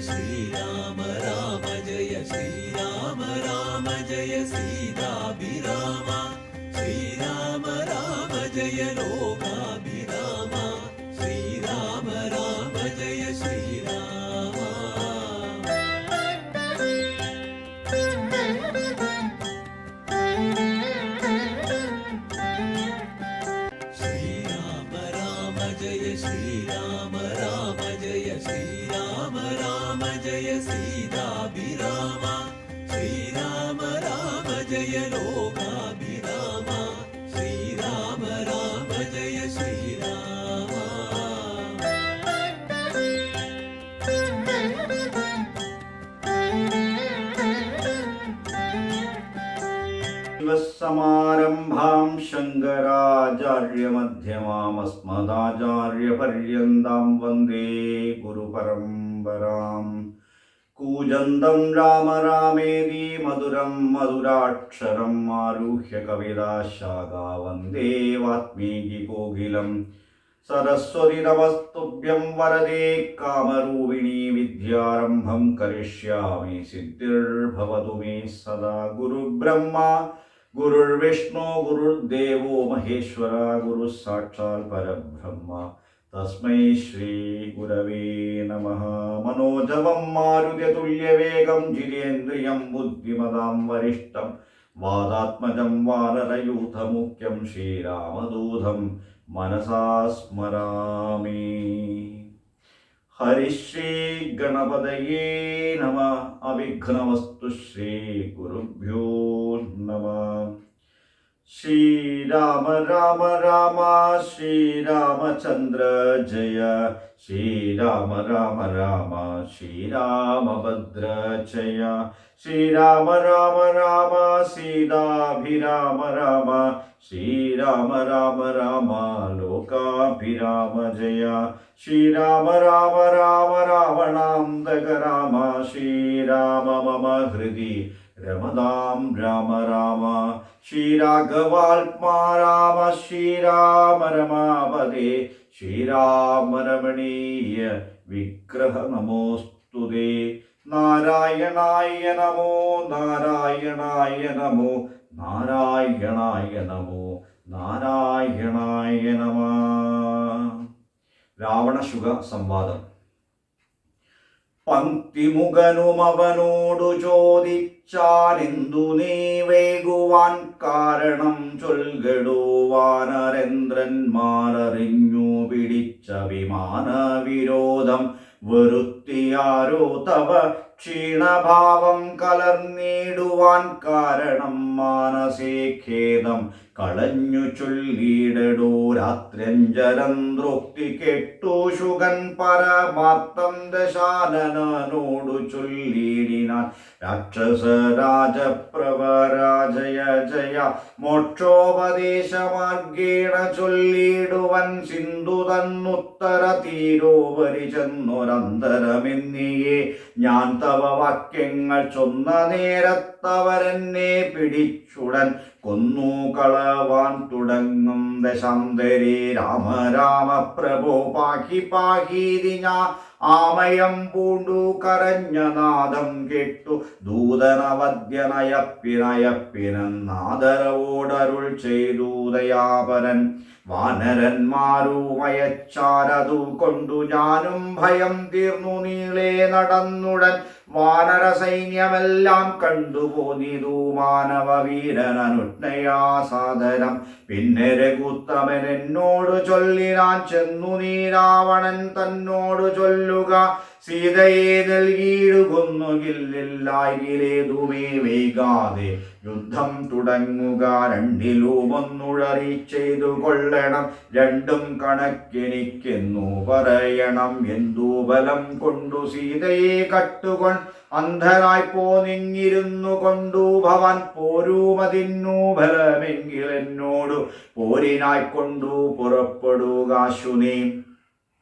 श्रीराम राम जय श्रीराम राम जय सीताभिराम श्रीराम राम जय लोकाभिराम श्रीराम राम जय श्रीराम श्रीराम राम जय श्रीराम राम जय श्रीराम राम जय सीताभिराम श्रीराम राम जय लोकाभिराम श्रीराम राम जय श्रीराम समारंभां शंकराचार्यमध्यमाम् अस्मदाचार्यपर्यन्तां वन्दे गुरुपरम्पराम् कूजन्तं राम रामेति मधुरं मधुराक्षरम् आरुह्य कविताशाखा वन्दे वाल्मीकिकोकिलम् सरस्वती नमस्तुभ्यं वरदे कामरूपिणी विद्यारम्भं करिष्यामि सिद्धिर्भवतु मे सदा गुरुब्रह्मा गुरुर्विष्णु गुरुर्देवो महेश्वर गुरुः साक्षात् परब्रह्म तस्मै श्री गुरवे नमः मनोजवं मारुततुल्यवेगं जितेन्द्रियं बुद्धिमतां वरिष्ठं वादात्मजं वानरयूथमुख्यं श्रीरामदूतं मनसा स्मरामि हरिश्री गणपतये नमः अविघ्नमस्तु श्री गुरुभ्यो नमः श्रीराम राम राम श्रीरामचंद्र जय श्रीराम राम राम श्रीरामभद्र जय श्रीराम राम राम सीताभिराम राम श्रीराम राम राम लोकाभिराम जय श्रीराम राम राम रावणान्तक राम श्रीराम मम हृदि रमदां राम राम श्रीराघवात्मा राम श्रीराम रमापदे श्रीराम रमणीय विग्रह नमोस्तुते नारायणाय नमो नारायणाय नमो नारायणाय नमो नारायणाय नमः രാവണശുക സംവാദം പങ്ക്തിമുഖനുമവനോടു ചോദിച്ചാനെന്തു നീ വേഗുവാൻ കാരണം ചൊൽകടോ വാനരേന്ദ്രന്മാരറിഞ്ഞു പിടിച്ച വിമാന വിരോധം വെറുത്തിയാരോ തവ ക്ഷീണഭാവം കലർന്നിടുവാൻ കാരണം മാനസേ ഖേദം കളഞ്ഞു ചൊല്ലിടടോ രാത്ര്യഞ്ജലന്ത്രോക്തി കേട്ടു ശുകൻ പരമാർത്ഥം ദശാനനോടു ചൊല്ലിടിനാൻ രാക്ഷസരാജപ്രവരാജയ ജയ മോക്ഷോപദേശമാർഗേണ ചൊല്ലിടുവൻ സിന്ധു തന്നുത്തര തീരോപരി ചെന്നൊരന്തരമെന്നിയെ ഞാൻ തവ വാക്യങ്ങൾ ചൊന്ന നേരത്തവരെന്നെ പിടിച്ചുടൻ കൊന്നു കളവാൻ തുടങ്ങും ദശാന്തരേ രാമ രാമ പ്രഭോ പാഹി പാഹീതി ഞാൻ ആമയം പൂണ്ടു കരഞ്ഞ നാദം കേട്ടു ദൂതനവദ്യനയപ്പിനയപ്പിനെന്നാദരവോടരുൾ ചെയ്തു ദയാപരൻ വാനരന്മാരുമയച്ചാരതു കൊണ്ടു ഞാനും ഭയം തീർന്നു നീളെ നടന്നുടൻ വാനര സൈന്യമെല്ലാം കണ്ടുപോന്നിതു മാനവ വീരനനുഷ്ണയാ സാദരം പിന്നെ രഘുത്തമൻ എന്നോട് ചൊല്ലിനാൻ ചെന്നു നീ രാവണൻ തന്നോട് ചൊല്ലുക സീതയെ നൽകിയിടുകൊന്നുകില്ലായിലേതുമേ വൈകാതെ യുദ്ധം തുടങ്ങുക രണ്ടിലും ഒന്നുഴറി ചെയ്തു കൊള്ളണം രണ്ടും കണക്കെനിക്കെന്നു പറയണം എന്തു ബലം കൊണ്ടു സീതയെ കട്ടുകൊണ്ട് അന്ധനായി പോന്നിങ്ങിരുന്നു കൊണ്ടു ഭവാൻ പോരുമതിന്നു ബലമെങ്കിൽ എന്നോടു പോരിനായിക്കൊണ്ടു പുറപ്പെടുകാശു നീ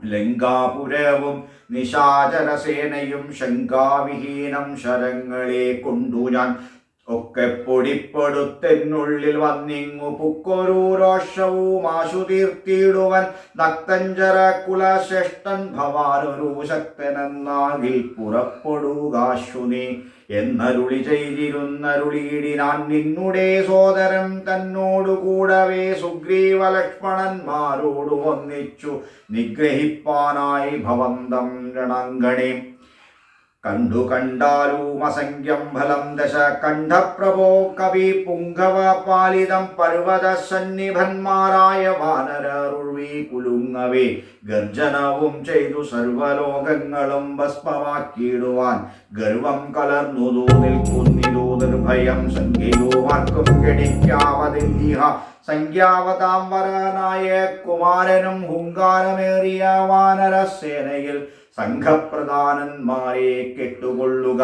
ലങ്കാപുരവും നിശാചരസേനയും ശങ്കാവിഹീനം ശരങ്ങളെ കൊണ്ടു ഞാൻ ഒക്കെ പൊടിപ്പെടുത്തെന്നുള്ളിൽ വന്നിങ്ങു പുക്കൊരു രോഷവും ആശു തീർത്തിടുവൻ നക്തഞ്ചര കുലശ്രേഷ്ഠൻ ഭവാനൊരു ശക്തനെന്നാകിൽ പുറപ്പെടുകാശു നീ എന്നരുളി ചെയ്തിരുന്നരുളിയിടിനാൻ നിന്നുടെ സോദരൻ തന്നോടു കൂടവേ സുഗ്രീവ ലക്ഷ്മണന്മാരോടു ഒന്നിച്ചു നിഗ്രഹിപ്പാനായി ഭവന്തം രണാങ്കണേ കണ്ടു കണ്ടാലും അസംഖ്യം ഫലം ദശ കണ്ഠപ്രഭോ കവി പുങ്കവ പാലിതം പർവ്വത സന്നിഭന്മാരായ വാനരറുഴി കുലുങ്ങവേ ഗർജനവും ചെയ്തു സർവലോകങ്ങളും ഭസ്മമാക്കിയിടുവാൻ ഗർവം കലർന്നുതു നിൽക്കുന്നിരു നിർഭയം സംഖ്യയുമാർക്കും ഗണിക്കാവതിന്ദിഹ സംഖ്യാവതാം വരനായ കുമാരനും ഹുങ്കാരമേറിയ വാനരസേനയിൽ സംഘപ്രധാനന്മാരെ കെട്ടുകൊള്ളുക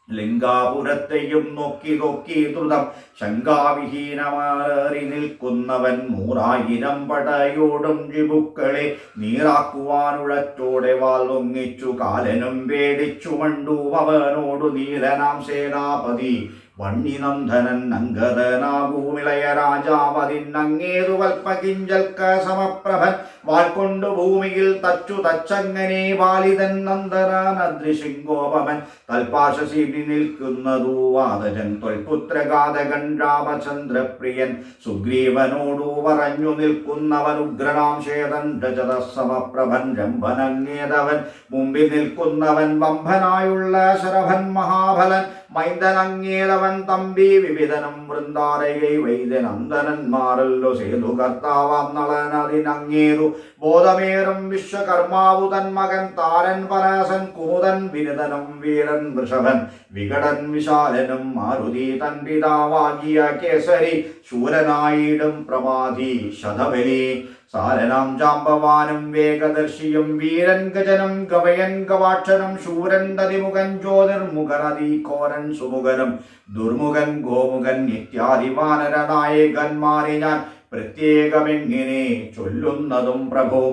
ലിംഗാപുരത്തെയും നോക്കി നോക്കി ദ്രുതം ശങ്കാവിഹീനമാറി നിൽക്കുന്നവൻ 100,000 പടയോടും ജിബുക്കളെ നീറാക്കുവാനുഴറ്റോടെ വാൽവൊങ്ങിച്ചു കാലനും പേടിച്ചു മണ്ടു അവനോടു നീലനാം സേനാപതി വണ്ണിനന്ദനൻ അങ്കദനാഭൂമിളയ രാജാവതിന്നങ്ങേതു വൽപ്പകിഞ്ചൽക്ക സമപ്രഭൻ വാൾക്കൊണ്ടു ഭൂമിയിൽ തച്ചു തച്ചങ്ങനെ ബാലിതൻ നന്ദനാനദൃശിങ്കോപമൻ തൽപാശശീലി നിൽക്കുന്നതു വാദജൻ തൊൽപുത്രഘാതകൻ രാമചന്ദ്രപ്രിയൻ സുഗ്രീവനോടു പറഞ്ഞു നിൽക്കുന്നവൻ ഉഗ്രനാം ശേതൻ രജതസമപ്രഭൻ രംഭനങ്ങേതവൻ മുമ്പിൽ നിൽക്കുന്നവൻ വംഭനായുള്ള ശരഭൻ മഹാബലൻ മൈന്ദനങ്ങേതവൻ തമ്പി വിവിധനം വൃന്ദാരകൈ വൈദ്യനന്ദനന്മാരല്ലോ സേതു കർത്താവാം നളനതിനങ്ങേതു ബോധമേറും വിശ്വകർമാവു തന്മകൻ താരൻ പരാസൻ കുമുദൻ വിനിതനം വീരൻ വൃഷഭൻ വികടൻ വിശാലനും മാരുതി തൻ പിതാവാകിയ കേസരി ശൂരനായിടും പ്രമാധി ശതബലി സാരനാം ജാമ്പവാനും വേഗദർശിയും വീരൻ ഗജനം ഗവയൻ ഗവാക്ഷനും ശൂരൻ ദതിമുഖൻ ജ്യോതിർമുഖനദീകോരൻ സുമുഖനും ദുർമുഖൻ ഗോമുഖൻ ഇത്യാദി വാനരനായകന്മാരെ ഞാൻ പ്രത്യേകമെങ്ങനെ ചൊല്ലുന്നതും പ്രഭു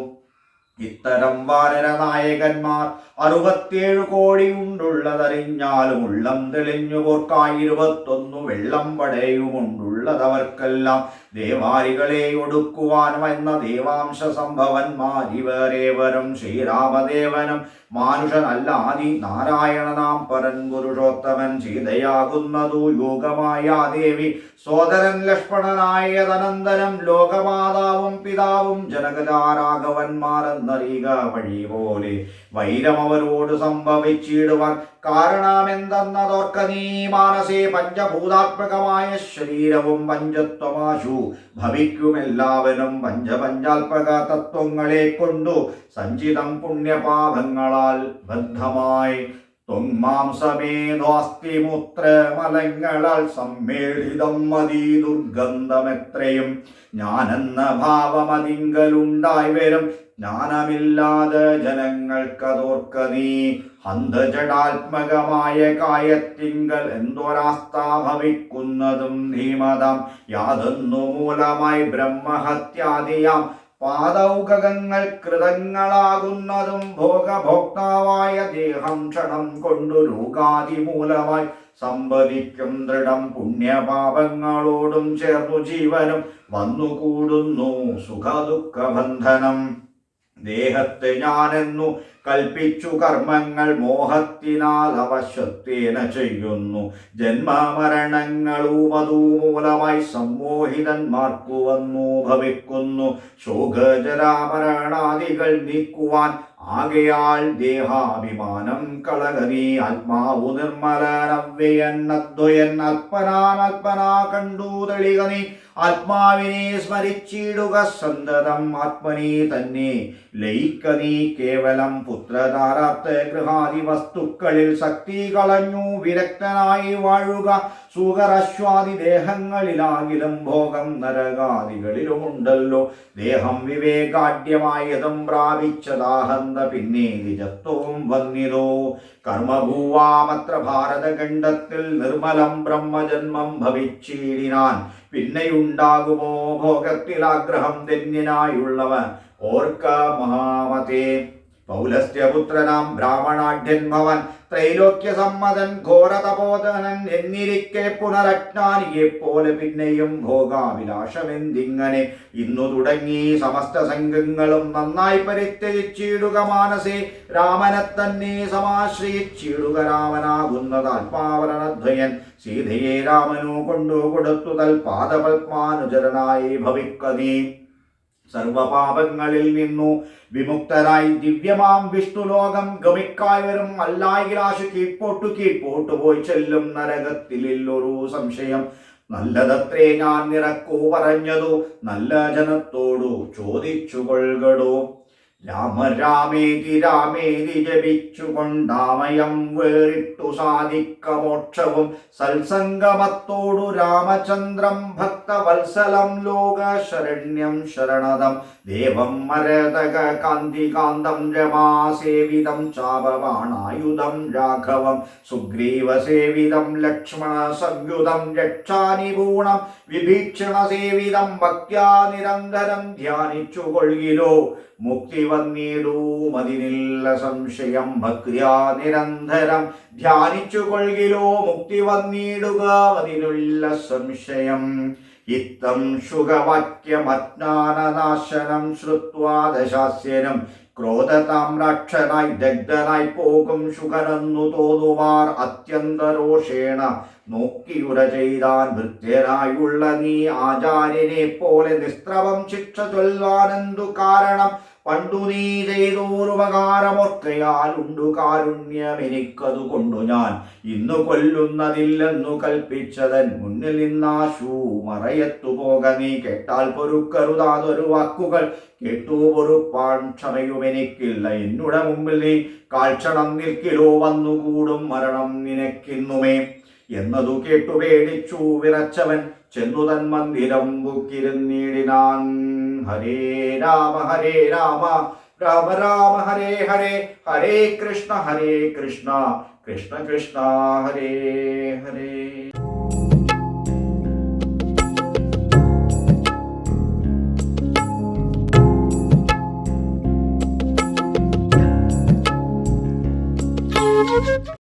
ഇത്തരം വാനരനായകന്മാർ 67 കോടി ഉണ്ടുള്ളതറിഞ്ഞാലും ഉള്ളം തെളിഞ്ഞു പോർക്കായി 21 വെള്ളം പടയുമുണ്ടുള്ളതവർക്കെല്ലാം ദേവാരികളെ ഒടുക്കുവാൻ വന്ന ദേവാംശ സംഭവന്മാരിവരേവരും ശ്രീരാമദേവനും മാനുഷനല്ലാതി നാരായണനാം പരൻ പുരുഷോത്തമൻ സീതയാകുന്നതു യോഗമായ ദേവി സോദരൻ ലക്ഷ്മണനായ തനന്തരം ലോകമാതാവും പിതാവും ജനകരാഘവന്മാരെന്നറിയുക വഴി പോലെ വൈരമവരോട് സംഭവിച്ചിടുവാൻ കാരണമെന്തെന്നതോർക്ക നീ മാനസേ പഞ്ചഭൂതാത്മകമായ ശരീരവും പഞ്ചത്വമാശു ഭവിക്കുമെല്ലാവരും പഞ്ചപഞ്ചാത്മക തത്വങ്ങളെ കൊണ്ടു സഞ്ചിതം പുണ്യപാപങ്ങളാൽ ബദ്ധമായി ത്വങ്മാംസമേധോസ്തിമൂത്രമലങ്ങളാൽ സമ്മേളിതം മതി ദുർഗന്ധമെത്രയും ഞാനെന്ന ഭാവമതിങ്കലുണ്ടായി വരും ജ്ഞാനമില്ലാതെ ജനങ്ങൾക്കതോർക്ക നീ ഹന്തജടാത്മകമായ കായത്തിങ്കൽ എന്തൊരാസ്ഥ ഭവിക്കുന്നതും ധീമതം യാതൊന്നു മൂലമായി ബ്രഹ്മഹത്യാദിയാം പാദൗകങ്ങൾ കൃതങ്ങളാകുന്നതും ഭോഗഭോക്താവായ ദേഹം ക്ഷണം കൊണ്ടു രോഗാദി മൂലമായി സമ്പദിക്കും ദൃഢം പുണ്യപാപങ്ങളോടും ചേർന്നു ജീവനും വന്നുകൂടുന്നു സുഖദുഃഖബന്ധനം ദേഹത്തെ ഞാനെന്നു കൽപ്പിച്ചു കർമ്മങ്ങൾ മോഹത്തിനാൽ അവശത്വേന ചെയ്യുന്നു ജന്മമരണങ്ങളും അതുമൂലമായി സമ്മോഹിതന്മാർക്കു വന്നു ഭവിക്കുന്നു ശോകജരാമരണാദികൾ നീക്കുവാൻ ആകയാൽ ദേഹാഭിമാനം കളകനീ ആത്മാവു നിർമ്മലനവ്യയൻ അദ്വയൻ അൽപ്പനാ കണ്ടു തെളിക നീ ആത്മാവിനെ സ്മരിച്ചിടുക സന്തതം ആത്മനി തന്നെ ലയിക്ക നീ കേവലം പുത്രധാരാത്ത ഗൃഹാദി വസ്തുക്കളിൽ ശക്തി കളഞ്ഞു വിരക്തനായി വാഴുക സുഖരശ്വാദി ദേഹങ്ങളിലാകിലും ഭോഗം നരകാദികളിലുമുണ്ടല്ലോ ദേഹം വിവേകാഢ്യമായതും പ്രാപിച്ചതാഹന്ത പിന്നെ നിജത്വവും വന്നിതോ കർമ്മഭൂവാമത്ര ഭാരതഖണ്ഡത്തിൽ നിർമ്മലം ബ്രഹ്മജന്മം ഭവിച്ചിടിനാൻ പിന്നെയുണ്ടാകുമോ ഭോഗത്തിൽ ആഗ്രഹം ധന്യനായുള്ളവൻ ഓർക്ക മഹാമതേ പൗലസ്ത്യപുത്രനാം ബ്രാഹ്മണാഢ്യൻ ഭവൻ ത്രൈലോക്യസമ്മതൻ ഘോരതപോധനൻ എന്നിരിക്കെ പുനരജ്ഞാനിയെ പോലെ പിന്നെയും ഭോഗാഭിലാഷമെന്തിങ്ങനെ ഇന്നു തുടങ്ങി സമസ്ത സംഘങ്ങളും നന്നായി പരിത്യജിച്ചിടുക മാനസേ രാമനെ തന്നെ സമാശ്രയിച്ചിടുക രാമനാകുന്നത് ആത്മാവരണദ്വയൻ സീതയെ രാമനു കൊണ്ടു കൊടുത്തു തൽപാദപത്മാനുചരനായി ഭവിക്കനീ സർവപാപങ്ങളിൽ നിന്നു വിമുക്തരായി ദിവ്യമാം വിഷ്ണുലോകം ഗമിക്കായി വരും അല്ലായിലാശു കീഴ്പോട്ടു പോയി ചെല്ലും നരകത്തിലൊരു സംശയം നല്ലതത്രേ ഞാൻ നിറക്കു പറഞ്ഞതു നല്ല ജനത്തോടു ചോദിച്ചു കൊൾകടോ രാമ രാമേതി രാമേതി ജപിച്ചുകൊണ്ടാമയം വേറിട്ടു സാധിക്ക മോക്ഷവും സത്സംഗമത്തോടു രാമചന്ദ്രം ഭക്തവത്സലം ലോകശരണ്യം ശരണദം ദേവം മരതക കാന്തികാന്തം രമാസേവിതം ചാപവാണായുധം രാഘവം സുഗ്രീവസേവിതം ലക്ഷ്മണ സംയുതം രക്ഷാനിപൂണം വിഭീഷണസേവിതം ഭക്ത്യാ നിരന്തരം ധ്യാനിച്ചുകൊള്ളിലോ മുക്തി വന്നിടൂം അതിനില്ല സംശയം ഭക്തിയാ നിരന്തരം ധ്യാനിച്ചുകൊള്ളിലോ മുക്തി വന്നിടുക അതിനുള്ള സംശയം ഇത്തം ശുഖവാക്യമജ്ഞാനനാശനം ശ്രുത്വാ ദശാസ്യനും ക്രോധതാമ്രാക്ഷനായി ദഗ്ധനായി പോകും ശുഖനെന്നു തോന്നുവാർ അത്യന്തരോഷേണ നോക്കിയുര ചെയ്താൻ ഭൃത്യനായുള്ള നീ ആചാര്യനെ പോലെ നിസ്ത്രവം ശിക്ഷ ചൊല്ലുവാനെന്തു കാരണം പണ്ടു നീ ചെയ്തോരുപകാരമൊർക്കയാൽ ഉണ്ടു കാരുണ്യം എനിക്കതു കൊണ്ടു ഞാൻ ഇന്നു കൊല്ലുന്നതില്ലെന്നു കൽപ്പിച്ചതൻ മുന്നിൽ നിന്നാശു മറയത്തു പോക നീ കേട്ടാൽ പൊറുക്കരുതാതൊരു വാക്കുകൾ കേട്ടു പൊറുപ്പാൻ ക്ഷമയും എനിക്കില്ല എന്നുടെ മുമ്പിൽ നീ കാഴ്ചണം നിൽക്കിലോ വന്നുകൂടും മരണം നിനക്കിന്നുമേ എന്നതു കേട്ടു പേടിച്ചു വിറച്ചവൻ ചെന്നു തൻ മന്ദിരം ബുക്കിരുന്നിടിനാൻ ഹരേ രാമ രാമ രാമ ഹരേ ഹരേ ഹരേ കൃഷ്ണ കൃഷ്ണ കൃഷ്ണ ഹരേ ഹരേ